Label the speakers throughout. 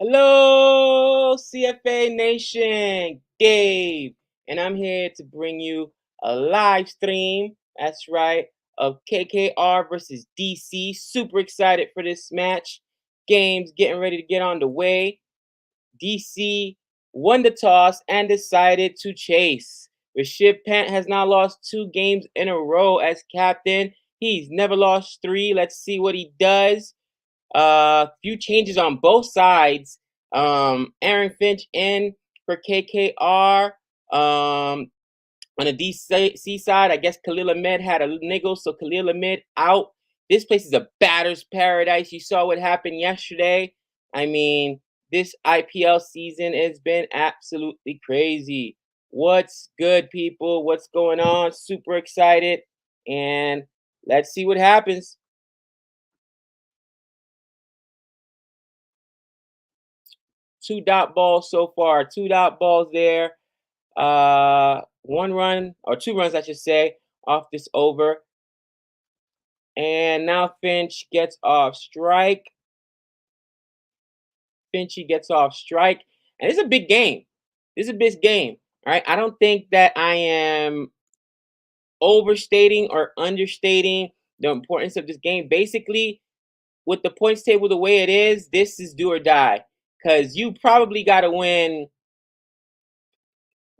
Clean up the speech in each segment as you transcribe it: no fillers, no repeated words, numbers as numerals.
Speaker 1: Hello, CFA Nation, Gabe, and I'm here to bring you a live stream. That's right, of KKR versus DC. Super excited for this match. Game's getting ready to get on the way. DC won the toss and decided to chase. Rashid Pant has now lost 2 games in a row as captain. He's never lost 3. Let's see what he does. Few changes on both sides. Aaron Finch in for KKR. On the DC side, I guess Khalil Ahmed had a niggle, so Khalil Ahmed out. This place is a batter's paradise. You saw what happened yesterday. I mean, this IPL season has been absolutely crazy. What's good, people? What's going on? Super excited. And let's see what happens. 2 dot balls so far. 2 dot balls there. 1 run or 2 runs, I should say, off this over. And now Finch gets off strike. Finchy gets off strike. And this is a big game. This is a big game. All right. I don't think that I am overstating or understating the importance of this game. Basically, with the points table the way it is, this is do or die. Because you probably got to win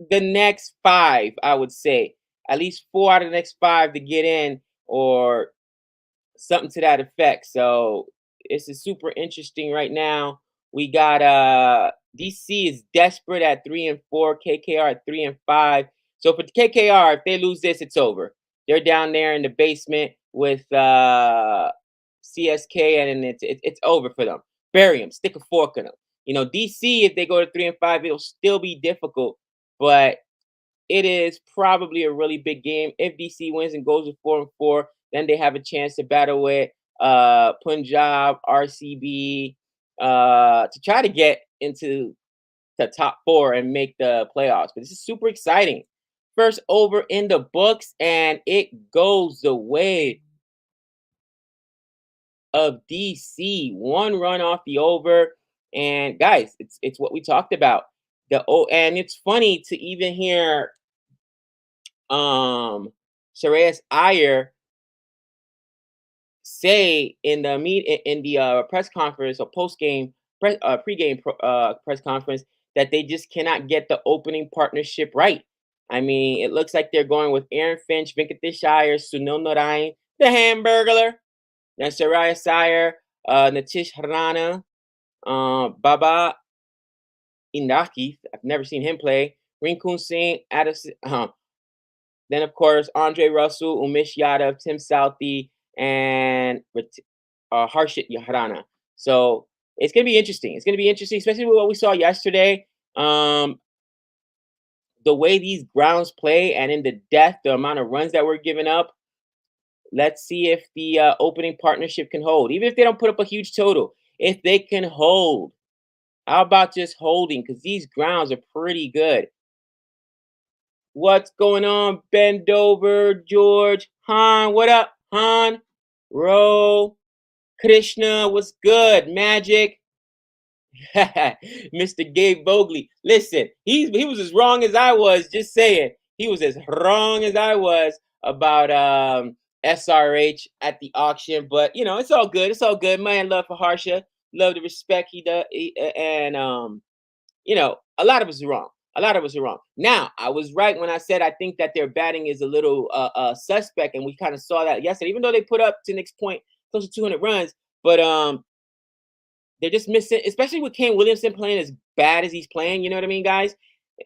Speaker 1: the next 5, I would say. At least 4 out of the next 5 to get in or something to that effect. So this is super interesting right now. We got DC is desperate at 3 and 4, KKR at 3 and 5. So for KKR, if they lose this, it's over. They're down there in the basement with CSK, and it's over for them. Bury them, stick a fork in them. You know, DC, if they go to 3 and 5, it'll still be difficult, but it is probably a really big game. If DC wins and goes to 4 and 4, then they have a chance to battle with Punjab, RCB, to try to get into the top 4 and make the playoffs. But this is super exciting. First over in the books, and it goes the way of DC. 1 run off the over, and guys, it's what we talked about. And it's funny to even hear Shreyas Iyer say in the press conference or pregame press conference that they just cannot get the opening partnership right. I mean, it looks like they're going with Aaron Finch, Venkatesh Iyer, Sunil Narayan, the Hamburglar, then Shreyas Iyer, Nitish Rana, Baba Indaki. I've never seen him play. Rinkun Singh, Addison, then, of course, Andre Russell, Umesh Yadav, Tim Southey, and Harshit Yahrana. So it's going to be interesting. It's going to be interesting, especially with what we saw yesterday. The way these grounds play and in the amount of runs that we're giving up. Let's see if the opening partnership can hold. Even if they don't put up a huge total, if they can hold. How about just holding? Because these grounds are pretty good. What's going on? Bend over, George. Han, what up? Han, Ro, Krishna, what's good? Magic. Mr. Gabe Bogley. Listen, he was as wrong as I was, just saying. He was as wrong as I was about SRH at the auction. But, you know, it's all good. It's all good. Man, love for Harsha. Love the respect he does. And, you know, a lot of us are wrong. A lot of us are wrong. Now, I was right when I said I think that their batting is a little suspect, and we kind of saw that yesterday. Even though they put up to next point close to 200 runs, but they're just missing, especially with Kane Williamson playing as bad as he's playing. You know what I mean, guys?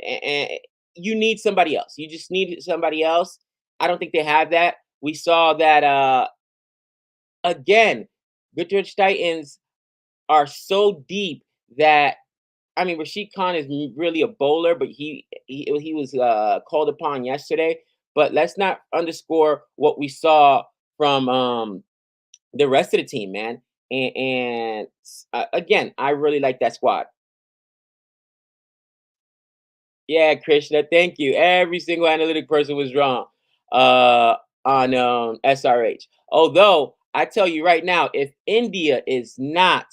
Speaker 1: And you need somebody else. You just need somebody else. I don't think they have that. We saw that again. Goodrich Titans are so deep that. I mean, Rashid Khan is really a bowler, but he was called upon yesterday. But let's not underscore what we saw from the rest of the team, man. And again, I really like that squad. Yeah, Krishna, thank you. Every single analytic person was wrong on SRH. Although I tell you right now, if India is not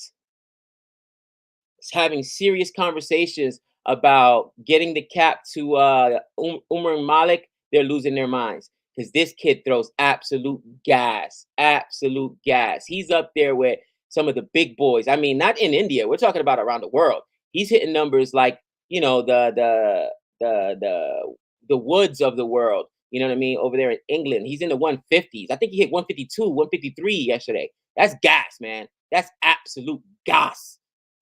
Speaker 1: having serious conversations about getting the cap to Umar Malik, they're losing their minds because this kid throws absolute gas, absolute gas. He's up there with some of the big boys. I mean, not in India. We're talking about around the world. He's hitting numbers like the woods of the world. You know what I mean? Over there in England, he's in the 150s. I think he hit 152, 153 yesterday. That's gas, man. That's absolute gas.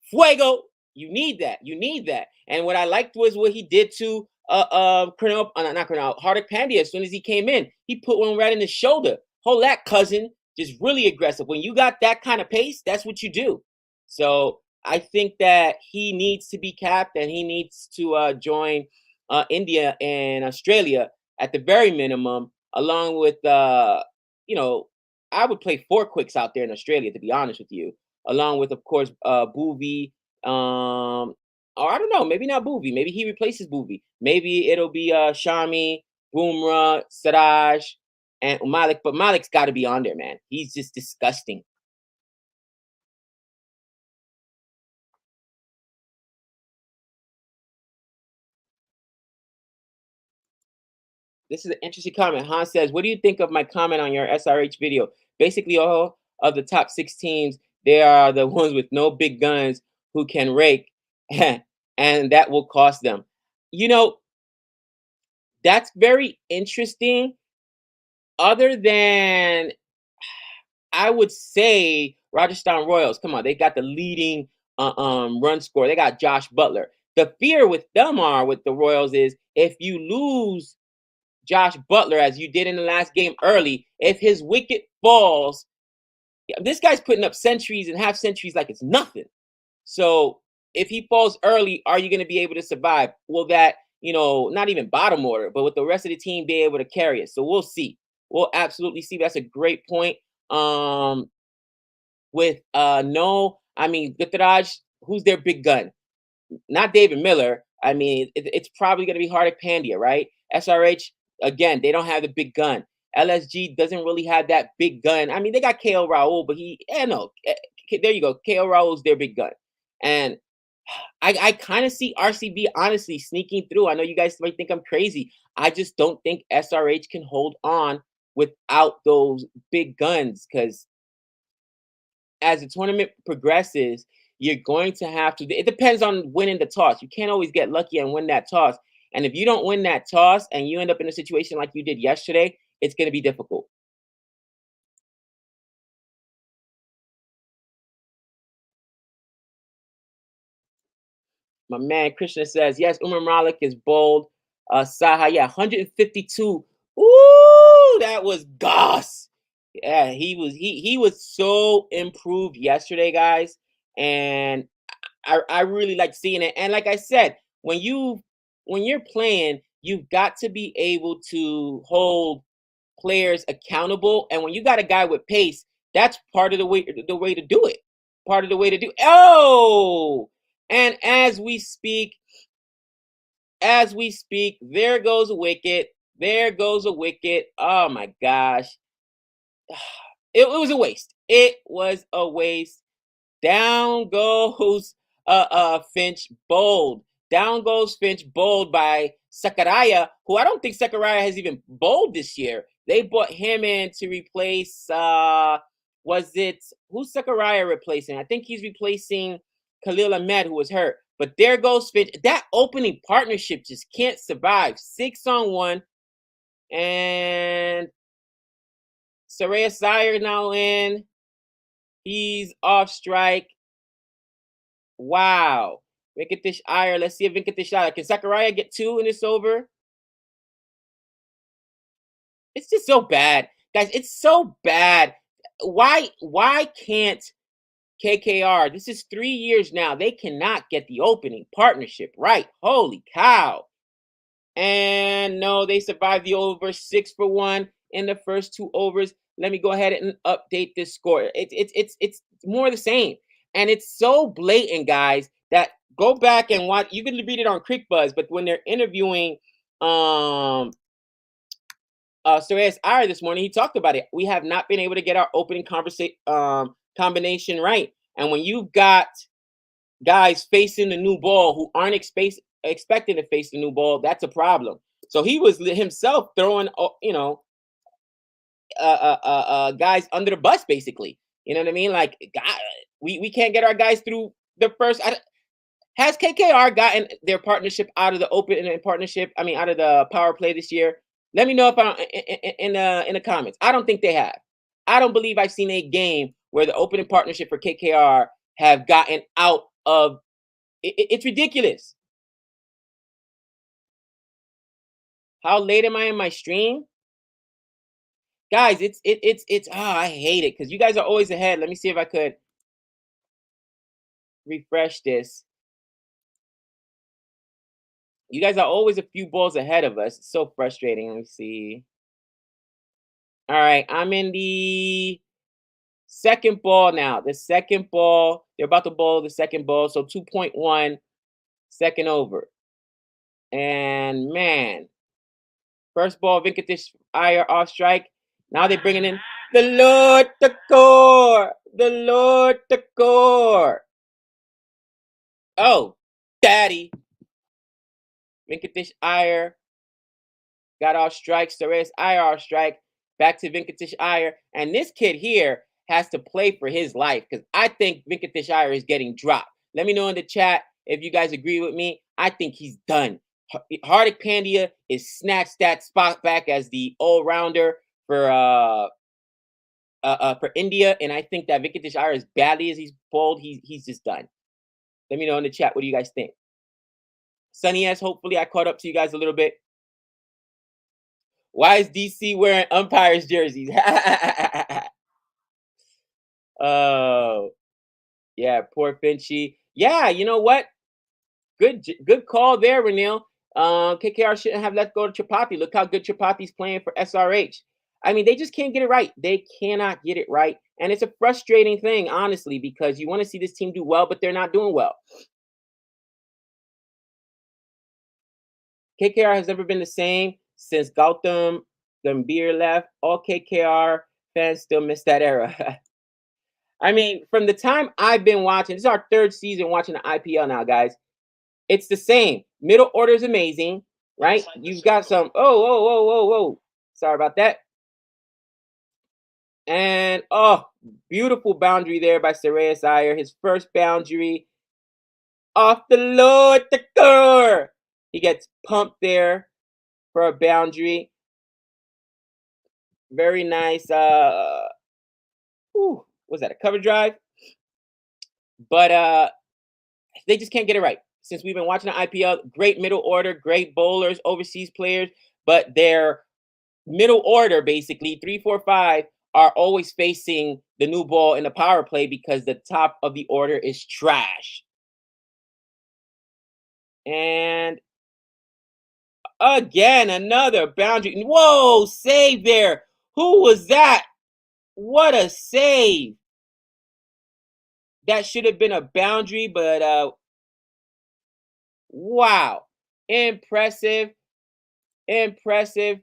Speaker 1: Fuego. You need that. You need that. And what I liked was what he did to Colonel, not Colonel, Hardik Pandya. As soon as he came in, he put one right in the shoulder. Hold that, cousin. Just really aggressive. When you got that kind of pace, that's what you do. So I think that he needs to be capped and he needs to join India and Australia at the very minimum, along with you know, I would play four quicks out there in Australia, to be honest with you, along with, of course, Boovy, or I don't know, maybe not Boovy. Maybe he replaces Boovy. Maybe it'll be Shami, Bumrah, Siraj, and Malik. But Malik's got to be on there, man. He's just disgusting. This is an interesting comment. Han says, "What do you think of my comment on your SRH video? Basically, all of the top six teams, they are the ones with no big guns who can rake, and that will cost them." You know, that's very interesting. Other than, I would say, Rajasthan Royals. Come on, they got the leading run score. They got Josh Butler. The fear with them are with the Royals is if you lose Josh Butler as you did in the last game early, if his wicket falls, this guy's putting up centuries and half centuries like it's nothing. So if he falls early, are you going to be able to survive? Will that, not even bottom order, but with the rest of the team be able to carry it? So we'll see. We'll absolutely see. That's a great point. With no, I mean, Gutaraj, who's their big gun? Not David Miller. I mean, it's probably going to be Hardik Pandya, right? SRH, again, they don't have the big gun. LSG doesn't really have that big gun. I mean, they got KL Rahul, but there you go. KL Rahul's their big gun. And I kind of see RCB honestly sneaking through. I know you guys might think I'm crazy. I just don't think SRH can hold on without those big guns because as the tournament progresses, you're going to have to. It depends on winning the toss. You can't always get lucky and win that toss. And if you don't win that toss and you end up in a situation like you did yesterday, it's going to be difficult. My man Krishna says, yes, Umar Malik is bold. Saha, yeah, 152. Ooh, that was goss. Yeah, he was so improved yesterday, guys. And I really like seeing it. And like I said, when you're playing, you've got to be able to hold players accountable. And when you got a guy with pace, that's part of the way to do it. Part of the way to do. Oh, and as we speak, there goes a wicket. There goes a wicket. Oh my gosh. It was a waste. It was a waste. Down goes Finch bowled. Down goes Finch bowled by Sakaraya, who I don't think Sakaraya has even bowled this year. They brought him in to replace who's Sakaraya replacing? I think he's replacing Khalil Ahmed, who was hurt. But there goes Finch. That opening partnership just can't survive. 6-on-1. And Saraya Sire now in. He's off strike. Wow. Venkatesh Iyer. Let's see if Venkatesh Iyer. Can Sakaraya get two in this over? It's just so bad. Guys, it's so bad. Why can't KKR, this is 3 years now, they cannot get the opening partnership right. Holy cow. And no, they survived the over 6-for-1 in the first 2 overs. Let me go ahead and update this score. It's more the same. And it's so blatant, guys, that go back and watch. You can read it on Creek Buzz, but when they're interviewing Suresh Iyer this morning, he talked about it. We have not been able to get our opening combination right. And when you've got guys facing the new ball who aren't expecting to face the new ball, that's a problem. So he was himself throwing, guys under the bus, basically. You know what I mean? Like, we can't get our guys through the first. Has KKR gotten their partnership out of the open partnership? I mean, out of the power play this year? Let me know if I in the comments. I don't think they have. I don't believe I've seen a game where the opening partnership for KKR have gotten out of. It's ridiculous. How late am I in my stream? Guys, it's I hate it because you guys are always ahead. Let me see if I could refresh this. You guys are always a few balls ahead of us. It's so frustrating. Let me see. All right, I'm in the second ball now. The second ball, they're about to bowl the second ball, so 2.1 second over. And man, first ball, Venkatesh Iyer off strike. Now they're bringing in the Lord Thakur. The Lord Thakur. Oh, daddy. Venkatesh Iyer got off strike. SRH Iyer off strike. Back to Venkatesh Iyer. And this kid here has to play for his life because I think Venkatesh Iyer is getting dropped. Let me know in the chat if you guys agree with me. I think he's done. Hardik Pandya is snatched that spot back as the all-rounder for India, and I think that Venkatesh Iyer, as badly as he's bowled, he's just done. Let me know in the chat. What do you guys think? Sunny S, hopefully I caught up to you guys a little bit. Why is DC wearing umpires jerseys? Oh, yeah, poor Finchy. Yeah, you know what? Good call there, Renil. KKR shouldn't have let go to Tripathi. Look how good Tripathi's playing for SRH. I mean, they just can't get it right. They cannot get it right. And it's a frustrating thing, honestly, because you want to see this team do well, but they're not doing well. KKR has never been the same since Gautam Gambhir left. All KKR fans still miss that era. I mean, from the time I've been watching, this is our third season watching the IPL now, guys. It's the same. Middle order is amazing, right? You've got some. Oh, whoa, whoa, whoa, whoa. Sorry about that. And beautiful boundary there by SRH Iyer. His first boundary off the Lord Thakur. He gets pumped there for a boundary. Very nice. Was that a cover drive? But they just can't get it right. Since we've been watching the IPL, great middle order, great bowlers, overseas players, but their middle order, basically 3, 4, 5, are always facing the new ball in the power play because the top of the order is trash. And again, another boundary. Whoa, save there. Who was that? What a save. That should have been a boundary, but wow. Impressive. Impressive.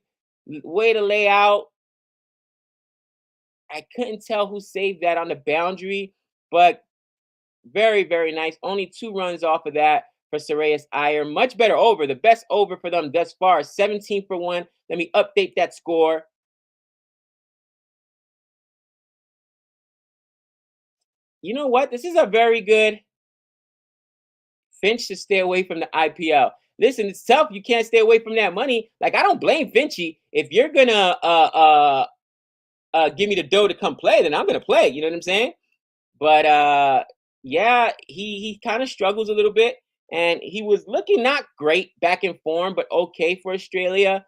Speaker 1: Way to lay out. I couldn't tell who saved that on the boundary, but very, very nice. Only 2 runs off of that for SRH Iyer. Much better over. The best over for them thus far, 17 for 1. Let me update that score. You know what? This is a very good. Finch should stay away from the IPL. Listen, it's tough. You can't stay away from that money. Like, I don't blame Finchy. If you're gonna give me the dough to come play, then I'm gonna play. You know what I'm saying? But yeah, he kind of struggles a little bit, and he was looking not great back in form, but okay for Australia.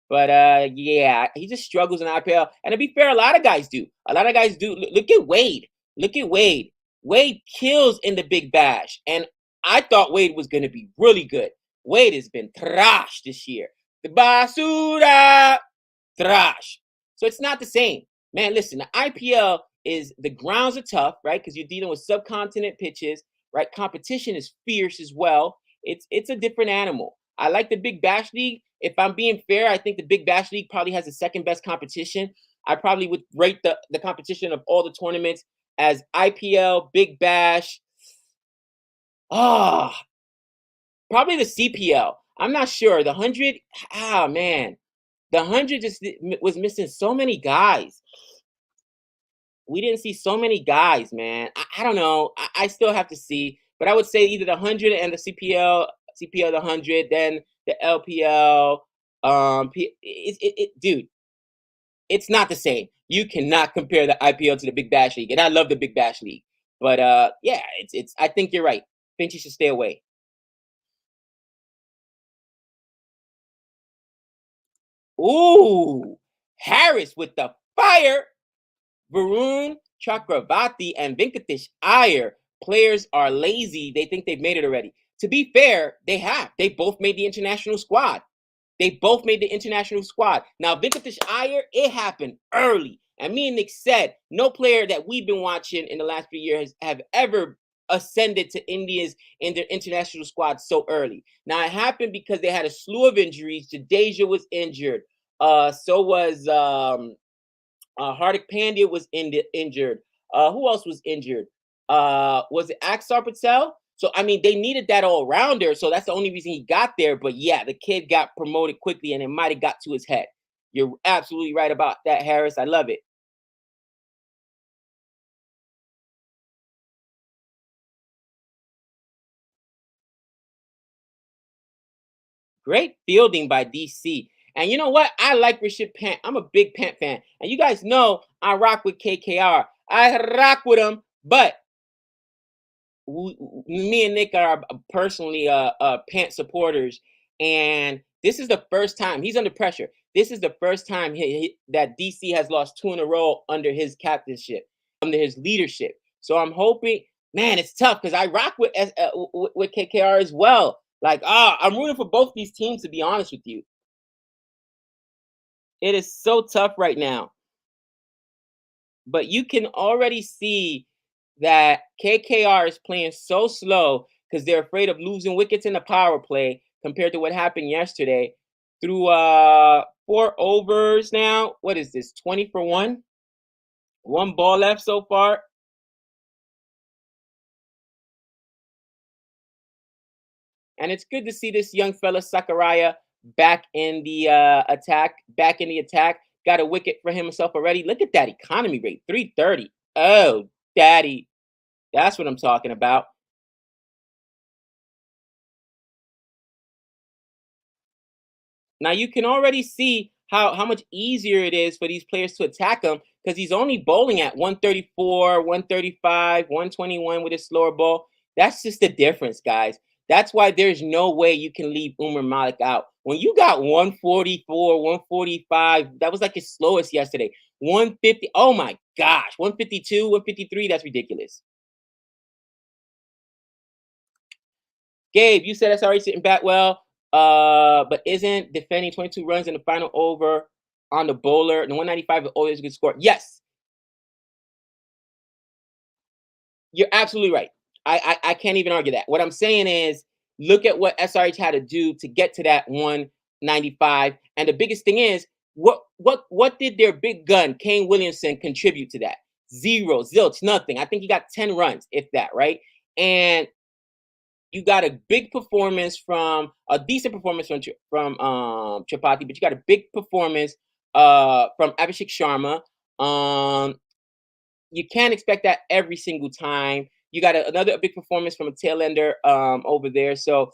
Speaker 1: But yeah, he just struggles in IPL. And to be fair, a lot of guys do. A lot of guys do. Look at Wade. Look at Wade. Wade kills in the Big Bash, and I thought Wade was going to be really good. Wade has been trash this year. The basura, trash. So it's not the same. Man, listen, the IPL is, the grounds are tough, right? Because you're dealing with subcontinent pitches, right? Competition is fierce as well. It's a different animal. I like the Big Bash League. If I'm being fair, I think the Big Bash League probably has the second best competition. I probably would rate the competition of all the tournaments as IPL, Big Bash, Ah, probably the CPL. I'm not sure. The 100, man. The 100 just was missing so many guys. We didn't see so many guys, man. I don't know. I still have to see, but I would say either the 100 and the CPL the 100, then the LPL. Dude, it's not the same. You cannot compare the IPL to the Big Bash League, and I love the Big Bash League. But yeah, it's. I think you're right. I think you should stay away. Ooh, Harris with the fire. Varun Chakravarti and Venkatesh Iyer. Players are lazy. They think they've made it already. To be fair, they have. They both made the international squad. They both made the international squad. Now, Venkatesh Iyer, it happened early. And me and Nick said, no player that we've been watching in the last few years have ever ascended to India's in their international squad so early. Now, it happened because they had a slew of injuries. Jadeja was injured. So was Hardik Pandya was injured. Who else was injured? Was it Axar Patel? So I mean, they needed that all rounder. So that's the only reason he got there. But yeah, the kid got promoted quickly, and it might have got to his head. You're absolutely right about that, Harris. I love it. Great fielding by DC. And you know what? I like Rashid Pant. I'm a big Pant fan. And you guys know I rock with KKR. I rock with him, but me and Nick are personally Pant supporters, and this is the first time he's under pressure. This is the first time that DC has lost two in a row under his captainship, under his leadership. So I'm hoping, man, it's tough because I rock with KKR as well. Like, I'm rooting for both these teams, to be honest with you. It is so tough right now. But you can already see that KKR is playing so slow because they're afraid of losing wickets in the power play compared to what happened yesterday. Through 4 overs now, what is this? 20 for one? One ball left so far. And it's good to see this young fella Sakaraya back in the attack, back in the attack. Got a wicket for himself already. Look at that economy rate, 330. Oh, daddy. That's what I'm talking about. Now you can already see how much easier it is for these players to attack him because he's only bowling at 134, 135, 121 with his slower ball. That's just the difference, guys. That's why there's no way you can leave Umar Malik out. When you got 144, 145, that was like his slowest yesterday. 150, oh my gosh, 152, 153, that's ridiculous. Gabe, you said SRH didn't bat well, but isn't defending 22 runs in the final over on the bowler. The 195 is always a good score. Yes, you're absolutely right. I can't even argue that. What I'm saying is, look at what SRH had to do to get to that 195. And the biggest thing is, what did their big gun, Kane Williamson, contribute to that? Zero, zilch, nothing. I think he got 10 runs, if that, right? And you got a big performance from a decent performance from Chapati, but you got a big performance from Abhishek Sharma. You can't expect that every single time. You got another big performance from a tail ender over there. So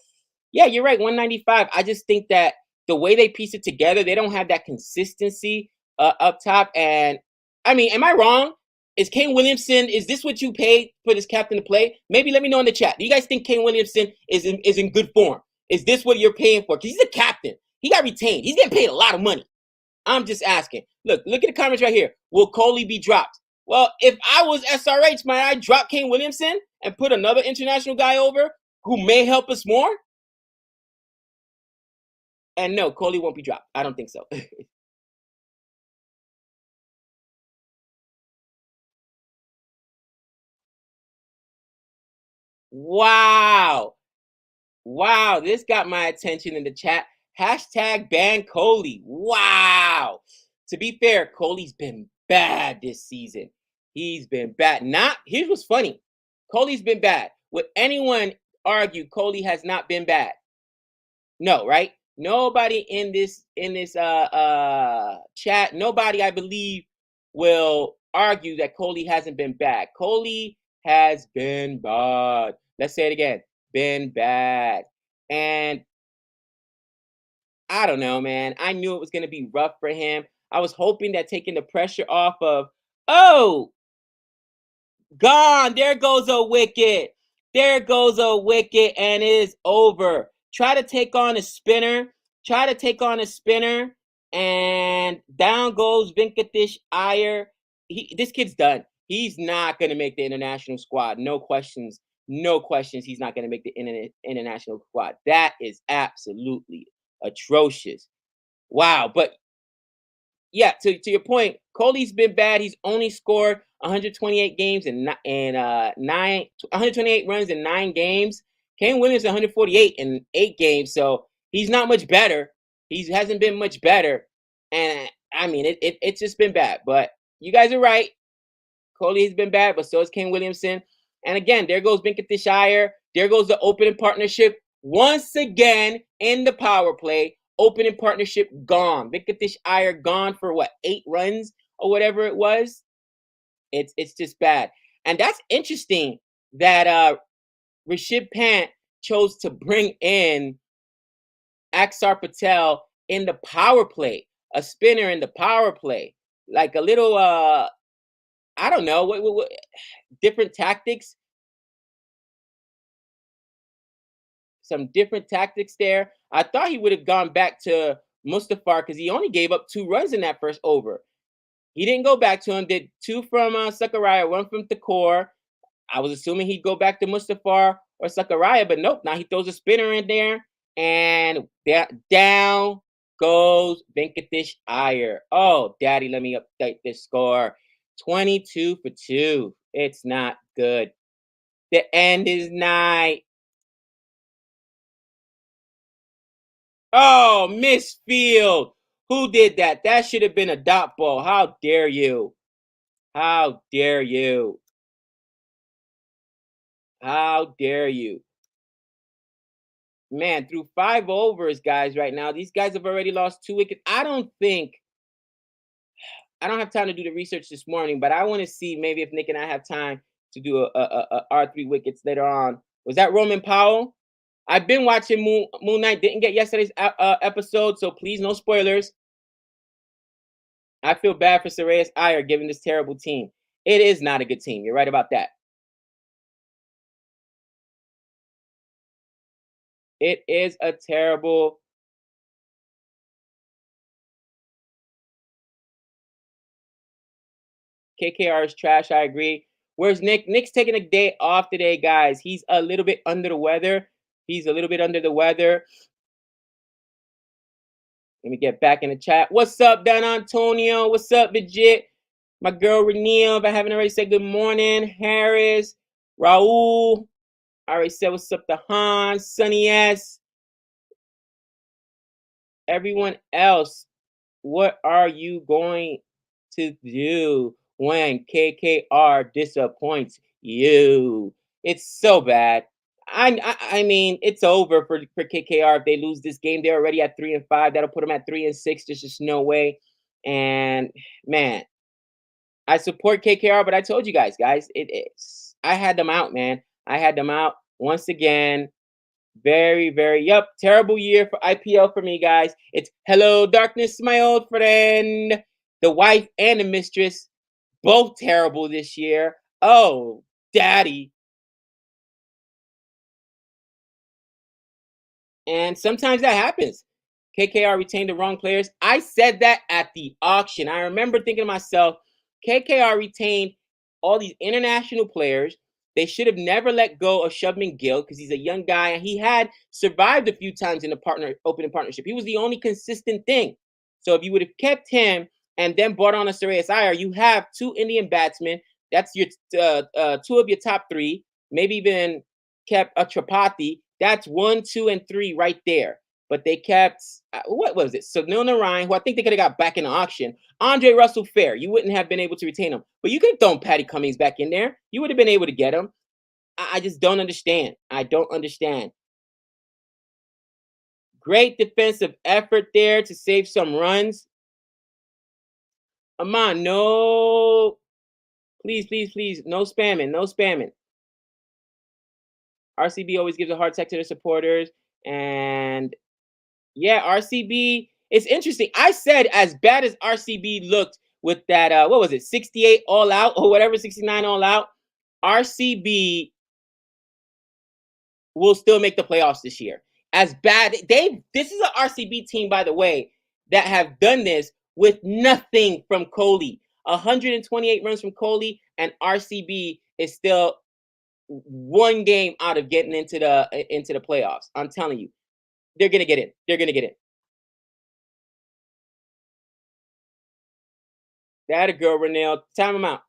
Speaker 1: yeah, you're right. 195. I just think that the way they piece it together, they don't have that consistency up top. And I mean, am I wrong? Is Kane Williamson, is this what you paid for this captain to play? Maybe let me know in the chat. Do you guys think Kane Williamson is in good form? Is this what you're paying for? Because he's a captain. He got retained. He's getting paid a lot of money. I'm just asking. Look at the comments right here. Will Kohli be dropped? Well, if I was SRH, might I drop Kane Williamson and put another international guy over who may help us more? And no, Kohli won't be dropped. I don't think so. Wow. Wow. This got my attention in the chat. Hashtag ban Kohli. Wow. To be fair, Kohli's been bad this season. He's been bad. Not, here's what's funny. Kohli's been bad. Would anyone argue Kohli has not been bad. No, right? Nobody in this chat, nobody I believe will argue that Kohli hasn't been bad. Kohli has been bad. Let's say it again. Been bad. And I don't know, man. I knew it was going to be rough for him. I was hoping that taking the pressure off of, oh, gone. There goes a wicket. There goes a wicket, and it is over. Try to take on a spinner. Try to take on a spinner, and down goes Venkatesh Iyer. This kid's done. He's not going to make the international squad. No questions. No questions. He's not going to make the international squad. That is absolutely atrocious. Wow. But yeah, to your point, Kohli's been bad. He's only scored 128 games and 128 runs in 9 games. Kane Williams 148 in 8 games, so he's not much better. He hasn't been much better, and I mean it's just been bad. But you guys are right. Kohli has been bad, but so has Kane Williamson. And again, there goes Venkatesh Iyer. There goes the opening partnership once again in the power play. Opening partnership gone. Venkatesh Iyer gone for what, 8 runs or whatever it was. It's just bad. And that's interesting that Rishabh Pant chose to bring in Axar Patel in the power play, a spinner in the power play, like a little I don't know what different tactics. Some different tactics there. I thought he would have gone back to Mustafar because he only gave up 2 runs in that first over. He didn't go back to him. Did 2 from Sakaraya, 1 from Thakor. I was assuming he'd go back to Mustafar or Sakaraya, but nope. Now he throws a spinner in there, and down goes Venkatesh Iyer. Oh, daddy, let me update this score. 22 for 2. It's not good. The end is nigh. Oh, misfield. Who did that? That should have been a dot ball. How dare you? How dare you? How dare you? Man, through 5 overs, guys, right now, these guys have already lost 2 wickets. I don't have time to do the research this morning, but I want to see maybe if Nick and I have time to do a R3 wickets later on. Was that Roman Powell? I've been watching Moon Knight. Didn't get yesterday's episode, so please, no spoilers. I feel bad for Shreyas Iyer given this terrible team. It is not a good team. You're right about that. It is a terrible. KKR is trash. I agree. Where's Nick? Nick's taking a day off today, guys. He's a little bit under the weather. He's a little bit under the weather. Let me get back in the chat. What's up, Don Antonio? What's up, Vijit? My girl Renee, if I haven't already said good morning. Harris, Raul. I already said what's up to Hans, Sunny S. Everyone else, what are you going to do when KKR disappoints you? It's so bad. I mean, it's over for KKR if they lose this game. They're already at 3-5. That'll put them at 3-6. There's just no way. And man, I support KKR, but I told you guys, I had them out, man. I had them out once again. Very, very, terrible year for IPL for me, guys. It's hello, darkness, my old friend. The wife and the mistress, both terrible this year. Oh, daddy. And sometimes that happens. KKR retained the wrong players. I said that at the auction. I remember thinking to myself, KKR retained all these international players. They should have never let go of Shubman Gill because he's a young guy and he had survived a few times in the opening partnership. He was the only consistent thing. So if you would have kept him and then brought on a Shreyas Iyer, you have 2 Indian batsmen. That's your 2 of your top 3. Maybe even kept a Tripathi. That's 1, 2, and 3 right there. But they kept, what was it? Sunil Narayan, who I think they could have got back in the auction. Andre Russell Fair, you wouldn't have been able to retain him. But you could have thrown Patty Cummings back in there. You would have been able to get him. I just don't understand. I don't understand. Great defensive effort there to save some runs. Aman, no. Please, please, please. No spamming. No spamming. RCB always gives a hard tech to their supporters. And yeah, RCB. It's interesting. I said as bad as RCB looked with that, what was it, 68 all out or whatever, 69 all out, RCB will still make the playoffs this year. As bad, this is an RCB team, by the way, that have done this with nothing from Kohli. 128 runs from Kohli, and RCB is still one game out of getting into the playoffs. I'm telling you, they're gonna get in. They're gonna get in. That a girl, Renell. Time him out.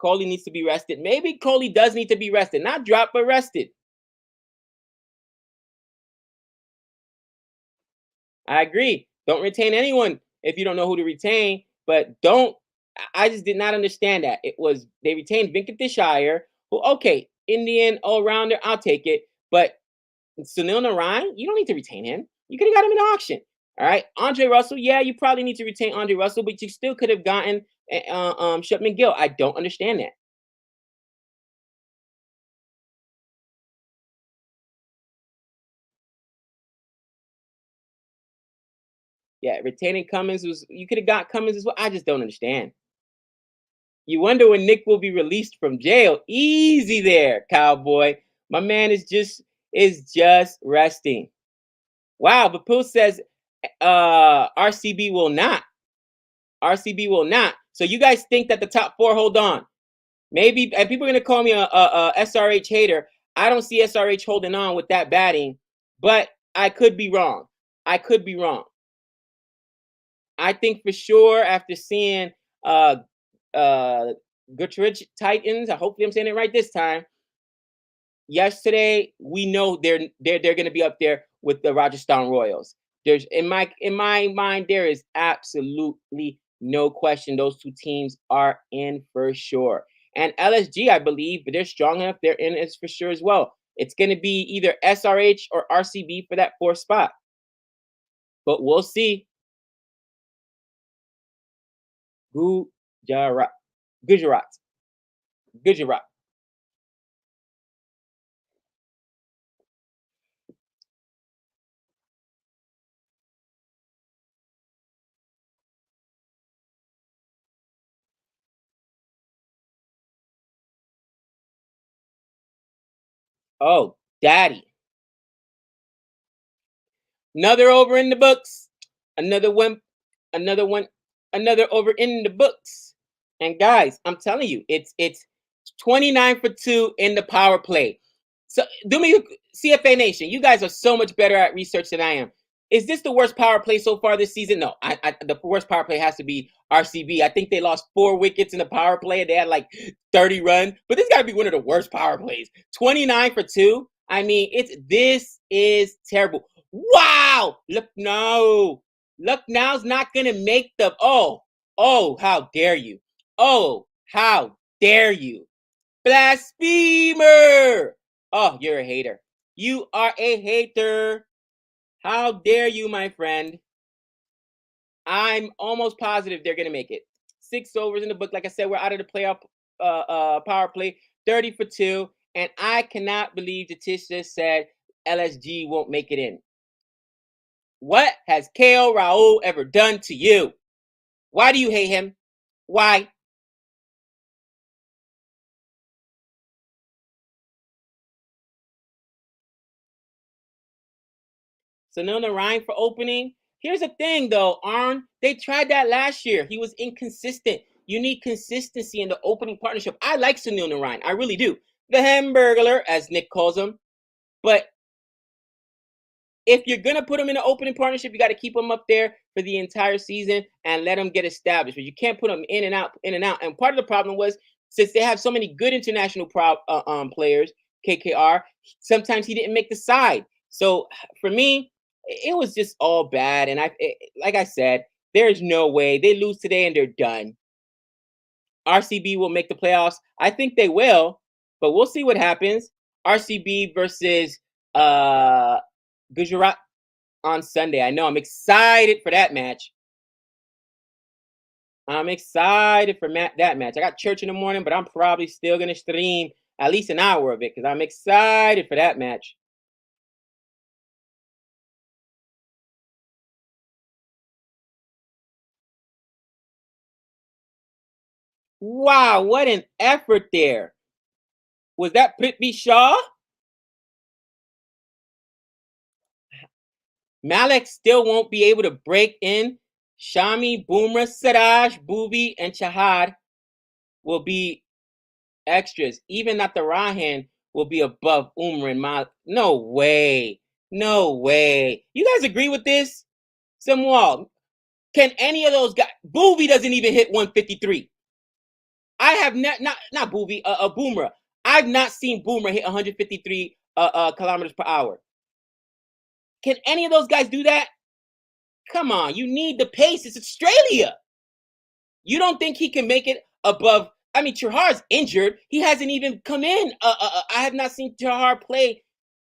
Speaker 1: Kohli needs to be rested. Maybe Kohli does need to be rested. Not dropped, but rested. I agree. Don't retain anyone if you don't know who to retain. But don't. I just did not understand that. It was they retained Venkatesh Iyer, who okay, Indian all rounder, I'll take it. But Sunil Narayan, you don't need to retain him. You could have got him in auction. All right, Andre Russell, yeah, you probably need to retain Andre Russell, but you still could have gotten Shupman Gill. I don't understand that. Yeah, retaining Cummins was you could have got Cummins as well. I just don't understand. You wonder when Nick will be released from jail. Easy there, cowboy. My man is just resting. Wow, but Pooh says RCB will not. RCB will not. So you guys think that the top four hold on? Maybe, and people are gonna call me a SRH hater. I don't see SRH holding on with that batting, but I could be wrong. I could be wrong. I think for sure after seeing uh Guthridge Titans, hopefully I'm saying it right this time. Yesterday, we know they're gonna be up there with the Rajasthan Royals. There's in my mind, there is absolutely no question those two teams are in for sure. And LSG, I believe, they're strong enough, they're in it for sure as well. It's gonna be either SRH or RCB for that fourth spot. But we'll see. Gujarat. Gujarat. Gujarat. Oh, daddy. Another over in the books. Another one, another one, another over in the books. And guys, I'm telling you, it's 29 for 2 in the power play. So do me CFA Nation, you guys are so much better at research than I am. Is this the worst power play so far this season? No, the worst power play has to be RCB. I think they lost 4 wickets in the power play and they had like 30 runs. But this got to be one of the worst power plays. 29 for 2. I mean, this is terrible. Wow! Look, no. Look, now's not going to make the. Oh, how dare you. Oh, how dare you. Blasphemer. Oh, you're a hater. You are a hater. How dare you, my friend. I'm almost positive they're going to make it. 6 overs in the book. Like I said, we're out of the playoff power play. 30 for 2. And I cannot believe that Tish just said LSG won't make it in. What has KL Rahul ever done to you? Why do you hate him? Why? Sunil Narayan for opening. Here's the thing, though, Arn. They tried that last year. He was inconsistent. You need consistency in the opening partnership. I like Sunil Narayan. I really do. The Hamburglar, as Nick calls him. But if you're gonna put him in an opening partnership, you got to keep him up there for the entire season and let him get established. But you can't put him in and out, in and out. And part of the problem was since they have so many good international players, KKR, sometimes he didn't make the side. So for me, it was just all bad. And like I said, there's no way they lose today and they're done. RCB will make the playoffs. I think they will, but we'll see what happens. RCB versus uh, Gujarat on Sunday. I know I'm excited for that match. I'm excited for that match. I got church in the morning, but I'm probably still going to stream at least an hour of it because I'm excited for that match. Wow, what an effort there. Was that Prithvi Shaw? Malik still won't be able to break in. Shami, Boomer, Siraj, Booby, and Chahad will be extras. Even Natarajan will be above Umran Malik. No way. No way. You guys agree with this? Samuel, can any of those guys? Booby doesn't even hit 153. I have not Booby, Boomer. I've not seen Boomer hit 153 kilometers per hour. Can any of those guys do that? Come on, you need the pace. It's Australia. You don't think he can make it above? I mean, Chahar's injured. He hasn't even come in. I have not seen Chahar play.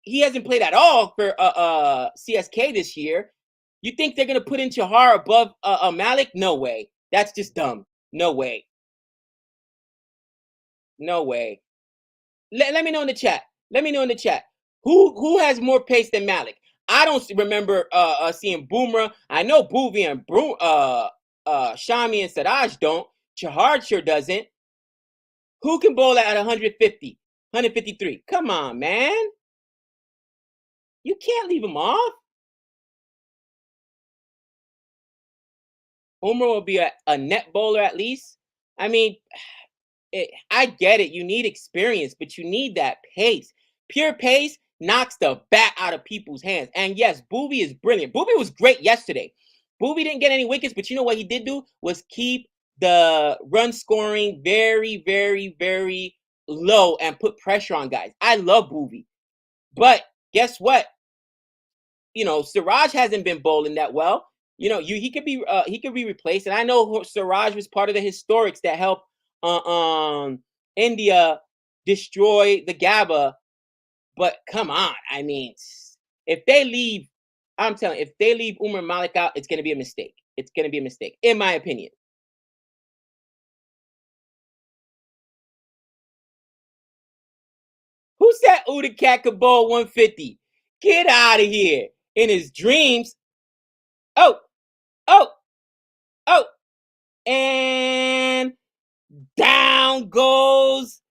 Speaker 1: He hasn't played at all for CSK this year. You think they're gonna put in Chahar above Malik? No way. That's just dumb. No way. No way. Let me know in the chat. Let me know in the chat. Who has more pace than Malik? I don't remember seeing Boomer. I know Boovy and Shami and Siraj don't. Chahar sure doesn't. Who can bowl at 150, 153? Come on, man. You can't leave him off. Umar will be a net bowler at least. I mean, I get it. You need experience, but you need that pace. Pure pace knocks the bat out of people's hands. And yes, Booby is brilliant. Booby was great yesterday. Booby didn't get any wickets, but you know what he did do was keep the run scoring very, very, very low and put pressure on guys. I love Booby. But guess what? You know, Siraj hasn't been bowling that well. You know, he could be replaced. And I know Siraj was part of the historics that helped India destroy the GABA. But come on, I mean, if they leave, I'm telling you, if they leave Umar Malik out, it's going to be a mistake. It's going to be a mistake, in my opinion. Who said Uda Cat could bowl 150? Get out of here. In his dreams. Oh, oh, oh. And down goes.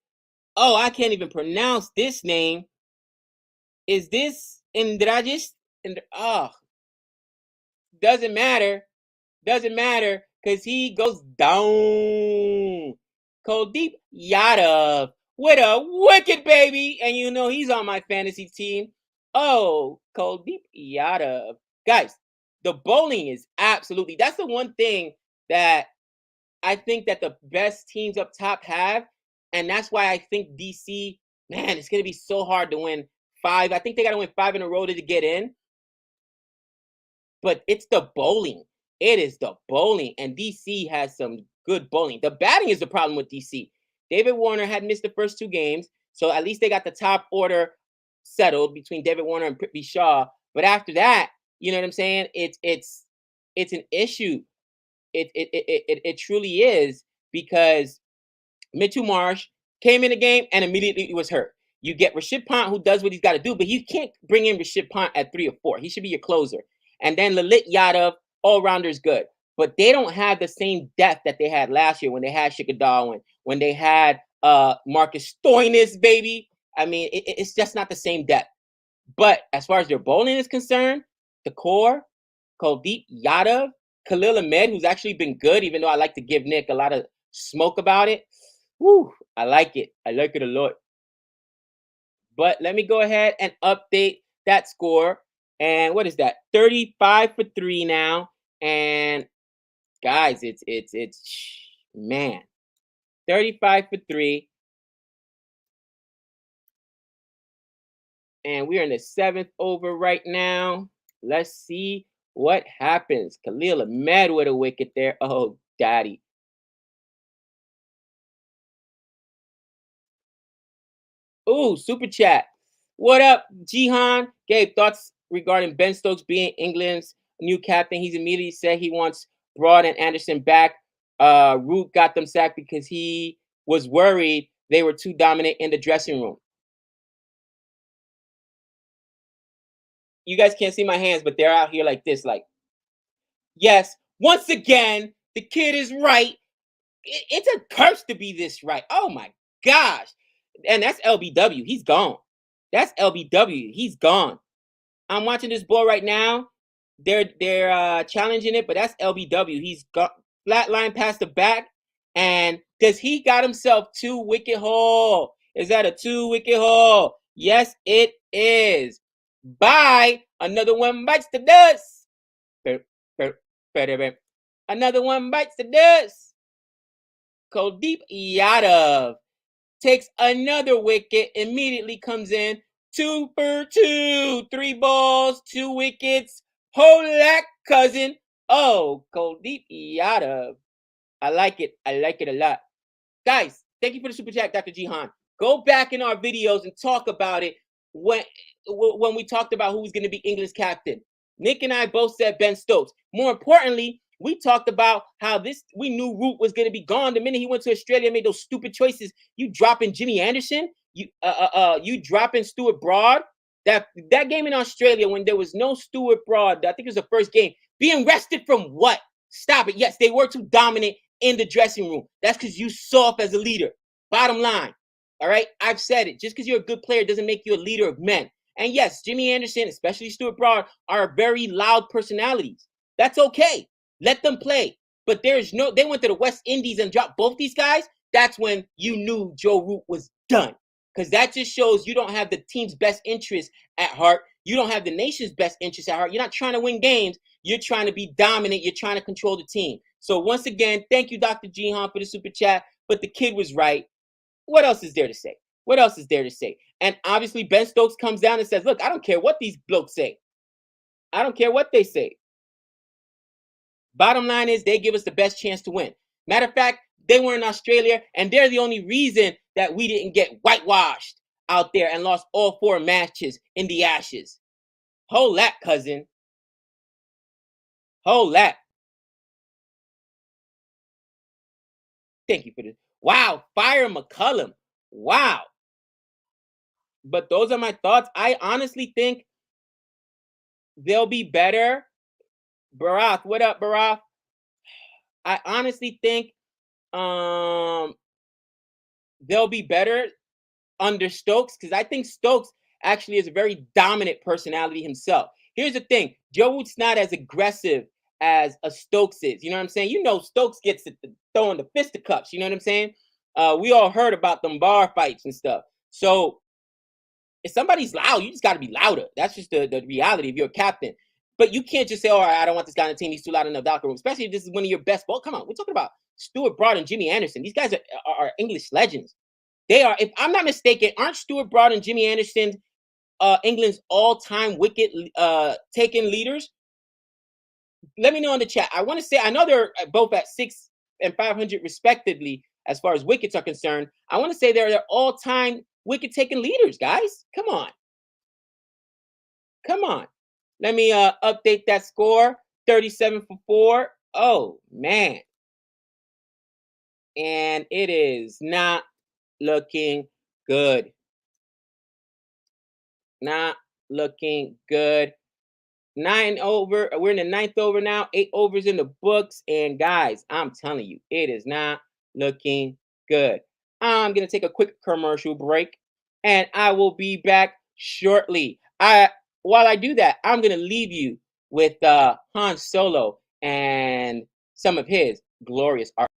Speaker 1: Oh, I can't even pronounce this name. Is this Indrajit? Oh, doesn't matter. Doesn't matter because he goes down. Kuldeep Yadav with a wicket, baby. And you know he's on my fantasy team. Oh, Kuldeep Yadav. Guys, the bowling is absolutely, that's the one thing that I think that the best teams up top have. And that's why I think DC, man, it's going to be so hard to win 5. I think they got to win 5 in a row to get in. But it's the bowling. It is the bowling. And DC has some good bowling. The batting is the problem with DC. David Warner had missed the first 2 games. So at least they got the top order settled between David Warner and Prithvi Shaw. But after that, you know what I'm saying? It's an issue. It truly is, because Mitchell Marsh came in the game and immediately was hurt. You get Rashid Pant, who does what he's got to do, but you can't bring in Rashid Pant at 3 or 4. He should be your closer. And then Lalit Yadav, all-rounder, is good. But they don't have the same depth that they had last year when they had Shikhar Dhawan, when they had Marcus Stoinis, baby. I mean, it's just not the same depth. But as far as their bowling is concerned, the core, Kuldeep Yadav, Khalil Ahmed, who's actually been good, even though I like to give Nick a lot of smoke about it. Woo, I like it. I like it a lot. But let me go ahead and update that score. And what is that? 35 for 3 now. And guys, it's man. 35 for 3. And we're in the 7th over right now. Let's see what happens. Khalil Ahmed with a wicket there. Oh, daddy. Ooh, super chat. What up, Jihan? Gave thoughts regarding Ben Stokes being England's new captain. He's immediately said he wants Broad and Anderson back. Root got them sacked because he was worried they were too dominant in the dressing room. You guys can't see my hands, but they're out here like this, like, yes, once again, the kid is right. It's a curse to be this right. Oh my gosh. And that's LBW. He's gone. That's LBW. He's gone. I'm watching this ball right now. They're challenging it, but that's LBW. He's got flat line past the back. And does he got himself 2 wicket haul? Is that a 2 wicket haul? Yes, it is. Bye. Another one bites the dust. Another one bites the dust. Kuldeep Yadav takes another wicket, immediately comes in. 2 for 2. 3 balls, 2 wickets. Holak, cousin. Oh, Kuldeep Yadav. I like it. I like it a lot. Guys, thank you for the super chat, Dr. Jihan. Go back in our videos and talk about it when we talked about who was going to be England's captain. Nick and I both said Ben Stokes. More importantly, we talked about how we knew Root was going to be gone the minute he went to Australia and made those stupid choices. You dropping Jimmy Anderson, you dropping Stuart Broad. That game in Australia when there was no Stuart Broad, I think it was the first game. Being rested from what? Stop it. Yes, they were too dominant in the dressing room. That's because you soft as a leader. Bottom line. All right. I've said it. Just because you're a good player doesn't make you a leader of men. And yes, Jimmy Anderson, especially Stuart Broad, are very loud personalities. That's okay. Let them play. But they went to the West Indies and dropped both these guys. That's when you knew Joe Root was done. Because that just shows you don't have the team's best interest at heart. You don't have the nation's best interest at heart. You're not trying to win games. You're trying to be dominant. You're trying to control the team. So once again, thank you, Dr. Jihan, for the super chat. But the kid was right. What else is there to say? What else is there to say? And obviously, Ben Stokes comes down and says, look, I don't care what these blokes say. I don't care what they say. Bottom line is they give us the best chance to win. Matter of fact, they were in Australia, and they're the only reason that we didn't get whitewashed out there and lost all 4 matches in the Ashes. Hold that, cousin. Hold that. Thank you for this. Wow, fire McCullum. Wow. But those are my thoughts. I honestly think they'll be better. Barath, what up, Barath? I honestly think they'll be better under Stokes because I think Stokes actually is a very dominant personality himself. Here's the thing: Joe Root's not as aggressive as a Stokes is. You know what I'm saying? You know, Stokes gets throwing the fisticuffs. You know what I'm saying? We all heard about them bar fights and stuff. So if somebody's loud, you just got to be louder. That's just the reality if you're a captain. But you can't just say, all right, I don't want this guy on the team. He's too loud in the locker room, especially if this is one of your best ball. Come on, we're talking about Stuart Broad and Jimmy Anderson. These guys are English legends. They are, if I'm not mistaken, aren't Stuart Broad and Jimmy Anderson England's all-time wicket taking leaders? Let me know in the chat. I want to say, I know they're both at 6 and 500 respectively as far as wickets are concerned. I want to say they're their all-time wicket taking leaders, guys. Come on. Come on. Let me update that score. 37 for 4. Oh, man. And it is not looking good. Not looking good. 9 over. We're in the 9th over now. 8 overs in the books. And guys, I'm telling you, it is not looking good. I'm going to take a quick commercial break and I will be back shortly. While I do that, I'm going to leave you with Han Solo and some of his glorious art.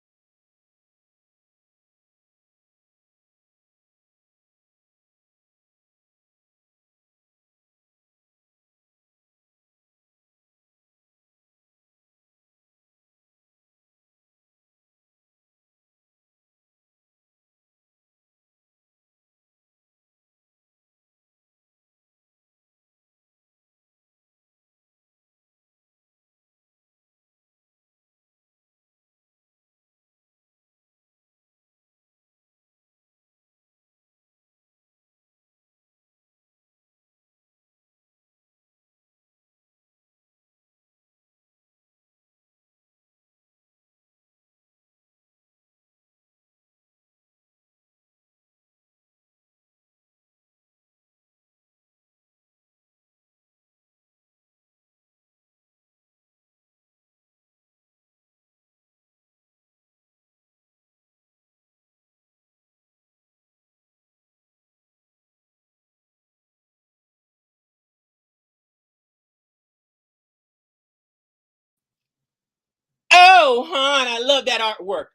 Speaker 1: Oh, Han, I love that artwork.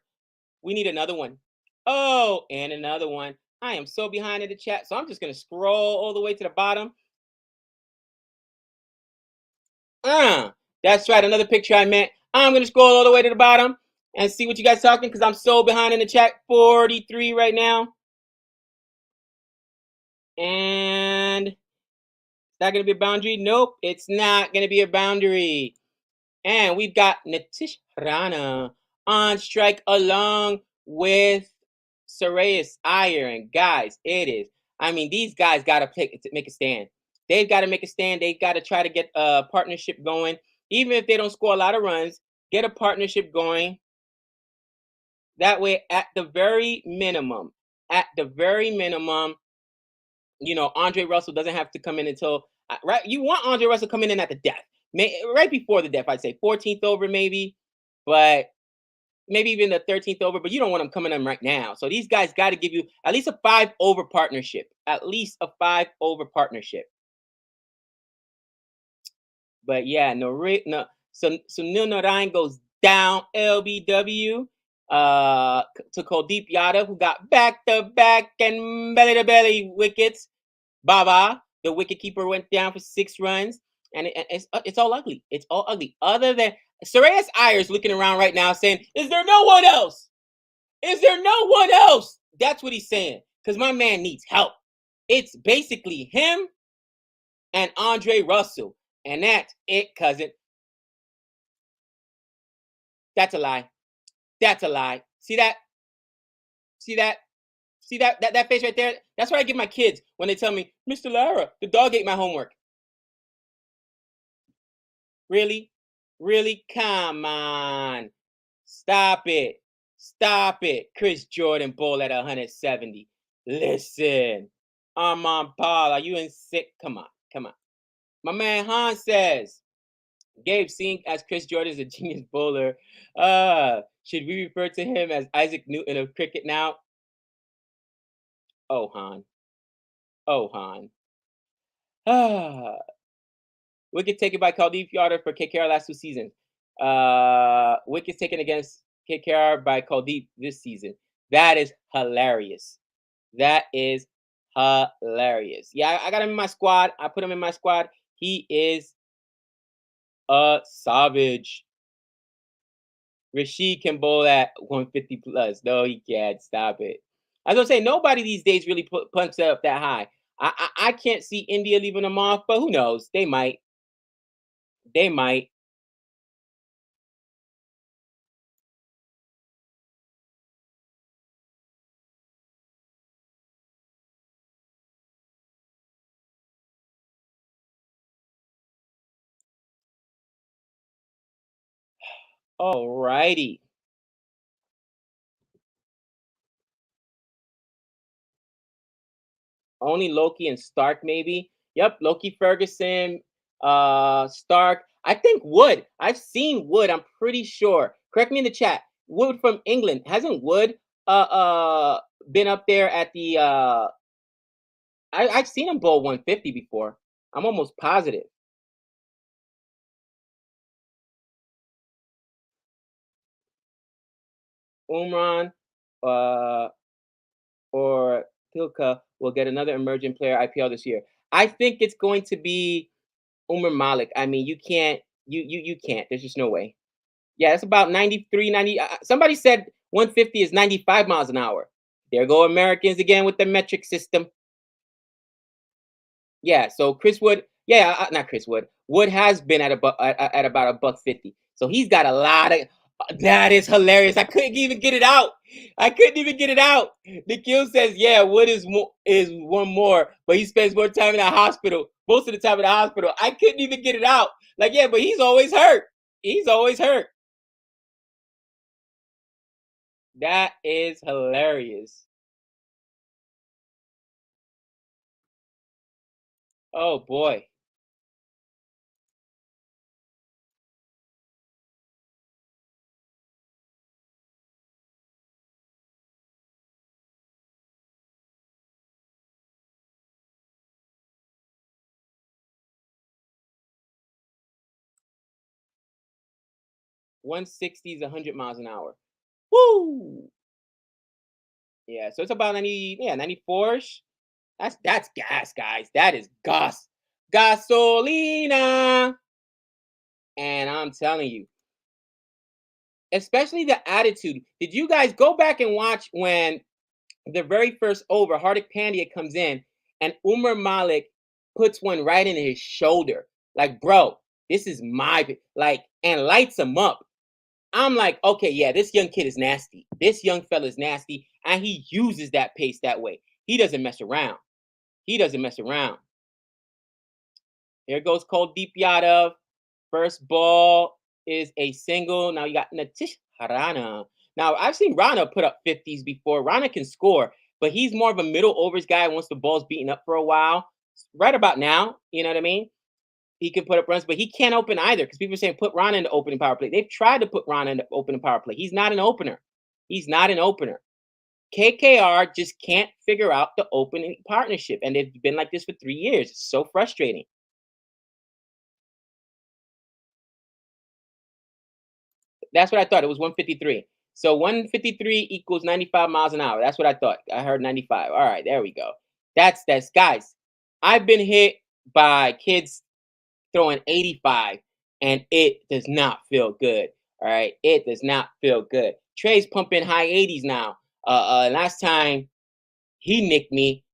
Speaker 1: We need another one. Oh, and another one. I am so behind in the chat, so I'm just gonna scroll all the way to the bottom. That's right, another picture I meant. I'm gonna scroll all the way to the bottom and see what you guys talking because I'm so behind in the chat. 43 right now. And is that gonna be a boundary? Nope, it's not gonna be a boundary. And we've got Nitish Rana on strike along with Sarayas Iyer. And guys, it is. I mean, these guys got to make a stand. They've got to make a stand. They've got to try to get a partnership going. Even if they don't score a lot of runs, get a partnership going. That way, at the very minimum, you know, Andre Russell doesn't have to come in until, right? You want Andre Russell coming in at the death, right before the death, I'd say 14th over maybe, but maybe even the 13th over, but you don't want them coming in right now. So these guys got to give you at least a 5 over partnership, at least a 5 over partnership. But yeah, no, so Sunil Narayan goes down LBW to Kuldeep Yadav, who got back to back and belly to belly wickets. Baba, the wicket keeper, went down for 6 runs, and it's all ugly. It's all ugly. Other than Sarayas Iyer's looking around right now saying, "Is there no one else? Is there no one else?" That's what he's saying because my man needs help. It's basically him and Andre Russell, and that's it, cousin. That's a lie. That's a lie. See that? See that? See that face right there? That's what I give my kids when they tell me, "Mr. Lara, the dog ate my homework." Really? Really? Come on. Stop it. Stop it. Chris Jordan Bowl at 170. Listen. Armand Paul, are you in sick? Come on. Come on. My man Han says, Gabe, seeing as Chris Jordan is a genius bowler, should we refer to him as Isaac Newton of cricket now? Oh, Han. Oh, Han. Wicket taken by Kuldeep Yadav for KKR last 2 seasons. Wickets taken against KKR by Kuldeep this season. That is hilarious. That is hilarious. Yeah, I got him in my squad. I put him in my squad. He is a savage. Rashid can bowl at 150 plus. No, he can't. Stop it. I was gonna say nobody these days really punts up that high. I can't see India leaving them off, but who knows? They might. They might. All righty. Only Loki and Stark, maybe. Yep, Loki, Ferguson, Stark. I think Wood. I've seen Wood. I'm pretty sure. Correct me in the chat. Wood from England. Hasn't Wood been up there at the I've seen him bowl 150 before. I'm almost positive. Umran or Tilka will get another emerging player IPL this year. I think it's going to be Umran Malik. I mean, you can't. You can't. There's just no way. Yeah, it's about 93, 90. Somebody said 150 is 95 miles an hour. There go Americans again with the metric system. Yeah, so Chris Wood, yeah, not Chris Wood. Wood has been at at about a buck 50. So he's got a lot of. That is hilarious. I couldn't even get it out. I couldn't even get it out. Nikhil says, "Yeah, Wood is one more, but he spends more time in the hospital. Most of the time in the hospital." I couldn't even get it out. Like, yeah, but he's always hurt. He's always hurt. That is hilarious. Oh boy. 160 is 100 miles an hour. Woo! Yeah, so it's about 90, yeah, 94ish. That's gas, guys. That is gasolina. And I'm telling you, especially the attitude. Did you guys go back and watch when the very first over, Hardik Pandya comes in and Umar Malik puts one right in his shoulder? Like, bro, this is like, and lights him up. I'm like, okay, yeah, this young kid is nasty. This young fella is nasty, and he uses that pace that way. He doesn't mess around. He doesn't mess around. Here goes Kuldeep Yadav. First ball is a single. Now you got Natish Harana. Now I've seen Rana put up 50s before. Rana can score, but he's more of a middle overs guy once the ball's beaten up for a while. Right about now, you know what I mean? He can put up runs, but he can't open either because people are saying put Rana in the opening power play. They've tried to put Rana in the opening power play. He's not an opener. He's not an opener. KKR just can't figure out the opening partnership, and they've been like this for 3 years. It's so frustrating. That's what I thought. It was 153. So 153 equals 95 miles an hour. That's what I thought. I heard 95. All right, there we go. That's guys. I've been hit by kids throwing 85, and it does not feel good. All right, it does not feel good. Trey's pumping high 80s now. Last time he nicked me,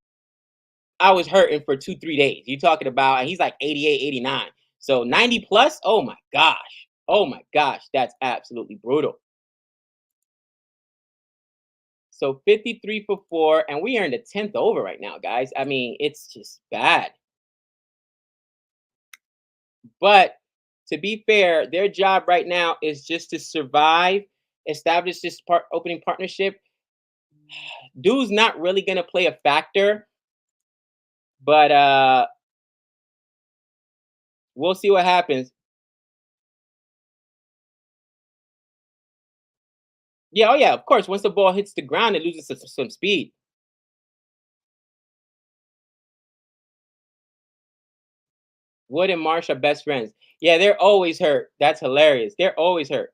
Speaker 1: I was hurting for 2-3 days. You talking about, and he's like 88, 89. So 90 plus. Oh my gosh. Oh my gosh, that's absolutely brutal. So 53 for 4, and we are in the 10th over right now, guys. I mean, it's just bad. But to be fair, their job right now is just to survive, establish this opening partnership. Dude's not really gonna play a factor, but we'll see what happens. Yeah, oh yeah, of course. Once the ball hits the ground, it loses some speed. Wood and Marsh are best friends. Yeah, they're always hurt. That's hilarious. They're always hurt.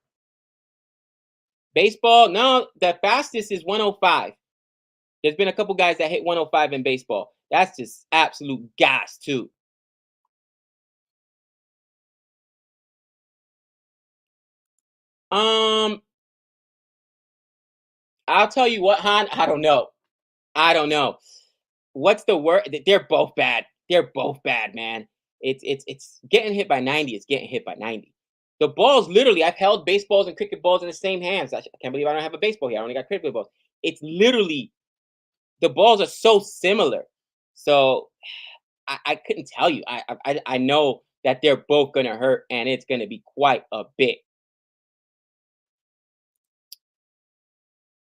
Speaker 1: Baseball, no, the fastest is 105. There's been a couple guys that hit 105 in baseball. That's just absolute gas, too. Um, I'll tell you what, Han. I don't know. I don't know. What's the word? They're both bad. They're both bad, man. It's getting hit by 90. It's getting hit by 90. The balls, literally, I've held baseballs and cricket balls in the same hands. I can't believe I don't have a baseball here. I only got cricket balls. It's literally, the balls are so similar. So I couldn't tell you. I know that they're both gonna hurt, and it's gonna be quite a bit.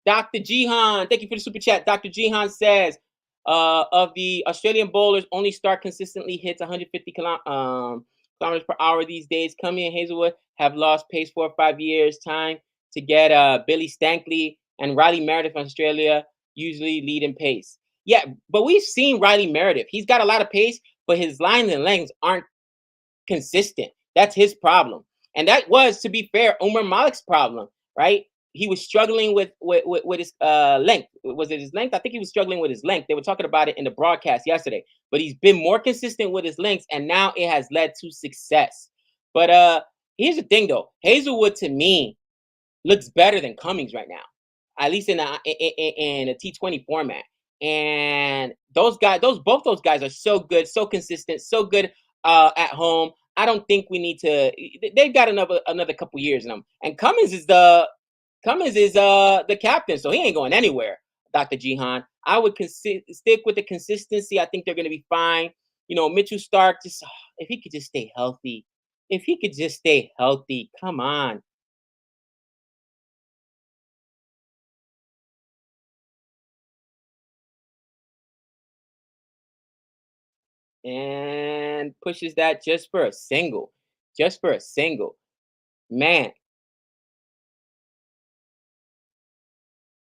Speaker 1: Dr. Jihan, thank you for the super chat. Dr. Jihan says, of the Australian bowlers, only Stark consistently hits 150 kilometers per hour these days. Cummie and Hazelwood have lost pace 4 or 5 years. Time to get Billy Stankley and Riley Meredith from Australia usually lead in pace. Yeah, but we've seen Riley Meredith. He's got a lot of pace, but his lines and lengths aren't consistent. That's his problem. And that was, to be fair, Umar Malik's problem, right? He was struggling with his length. Was it his length? I think he was struggling with his length. They were talking about it in the broadcast yesterday. But he's been more consistent with his lengths, and now it has led to success. But here's the thing, though. Hazelwood, to me, looks better than Cummings right now, at least in a T20 format. And those guys, both those guys are so good, so consistent, so good at home. I don't think we need to. They've got another couple years in them. And Cummins is the captain, so he ain't going anywhere. Dr. Jihan, I would stick with the consistency. I think they're going to be fine. You know, Mitchell Stark, just if he could just stay healthy. If he could just stay healthy, come on. And pushes that just for a single. Just for a single. Man.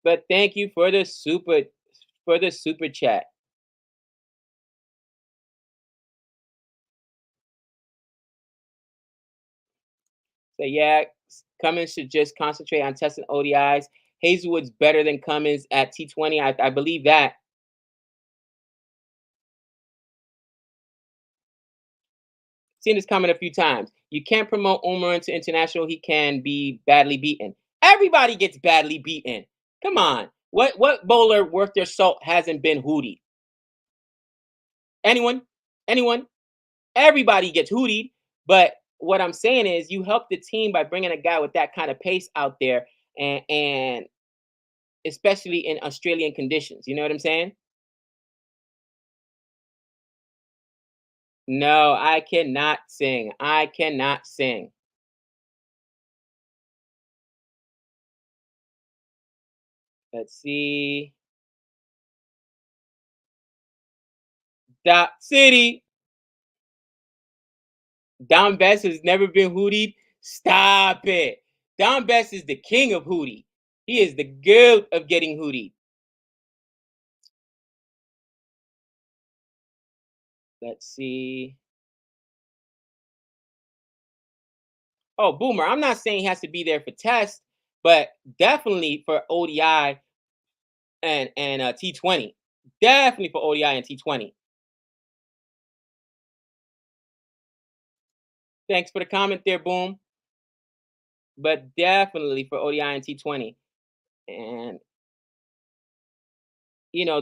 Speaker 1: But thank you for the super chat. So yeah, Cummins should just concentrate on testing ODIs. Hazelwood's better than Cummins at T20. I believe that. Seen this comment a few times. You can't promote Umran to international. He can be badly beaten. Everybody gets badly beaten. Come on. What bowler worth their salt hasn't been hootied? Anyone? Anyone? Everybody gets hootied. But what I'm saying is, you help the team by bringing a guy with that kind of pace out there, and especially in Australian conditions. You know what I'm saying? No, I cannot sing. I cannot sing. Let's see. Dot City. Don Best has never been hootied. Stop it. Don Best is the king of hootie. He is the goat of getting hootied. Let's see. Oh, Boomer. I'm not saying he has to be there for test, but definitely for ODI and T20. Definitely for ODI and T20. Thanks for the comment there, Boom. But definitely for ODI and T20. And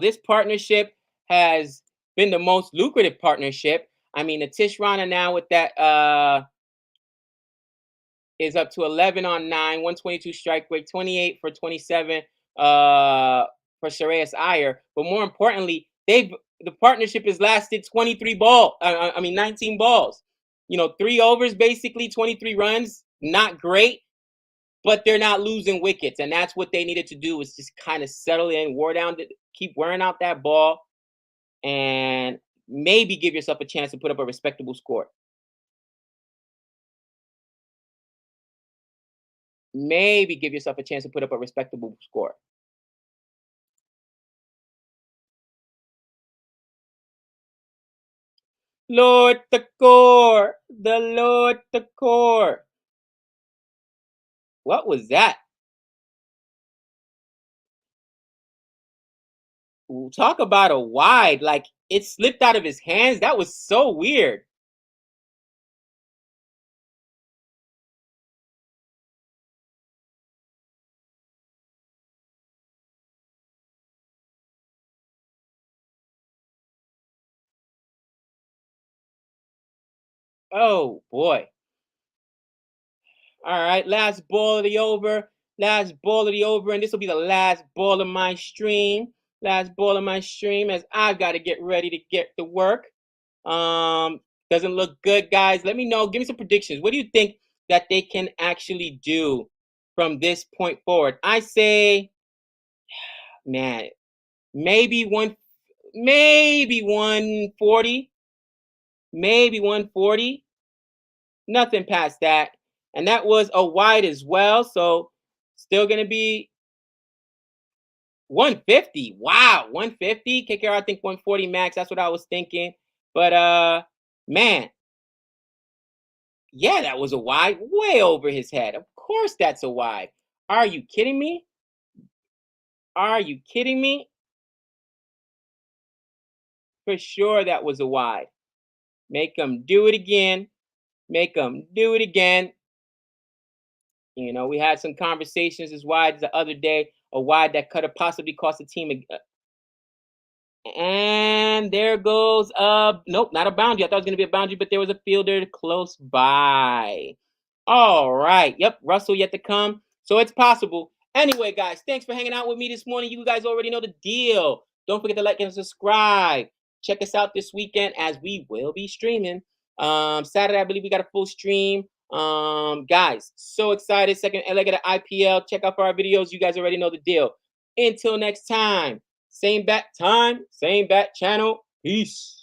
Speaker 1: this partnership has been the most lucrative partnership. I mean, the Tish Rana now with that is up to 11 on 9, 122 strike rate, 28 for 27 for Shreyas Iyer. But more importantly, the partnership has lasted 19 balls. 3 overs basically, 23 runs. Not great, but they're not losing wickets, and that's what they needed to do, was just kind of settle in, keep wearing out that ball, and maybe give yourself a chance to put up a respectable score. Maybe give yourself a chance to put up a respectable score. Lord Thakur, the Lord Thakur. What was that? Ooh, talk about a wide, like it slipped out of his hands. That was so weird. Oh boy. All right, last ball of the over. Last ball of the over, and this will be the last ball of my stream. Last ball of my stream, as I've got to get ready to get to work. Doesn't look good, guys. Let me know. Give me some predictions. What do you think that they can actually do from this point forward? I say, man, maybe 140, maybe 140. Nothing past that. And that was a wide as well. So still going to be 150. Wow, 150. KKR, I think 140 max. That's what I was thinking. But man, yeah, that was a wide, way over his head. Of course that's a wide. Are you kidding me? Are you kidding me? For sure that was a wide. Make them do it again. Make them do it again. We had some conversations as wide the other day, a wide that could have possibly cost the team and there goes nope, not a boundary. I thought it was going to be a boundary, but there was a fielder close by. All right. Yep, Russell yet to come. So it's possible. Anyway, guys, thanks for hanging out with me this morning. You guys already know the deal. Don't forget to like and subscribe. Check us out this weekend, as we will be streaming. Saturday, I believe we got a full stream. Guys, so excited. Second leg of the IPL. Check out for our videos. You guys already know the deal. Until next time. Same bat time, same bat channel. Peace.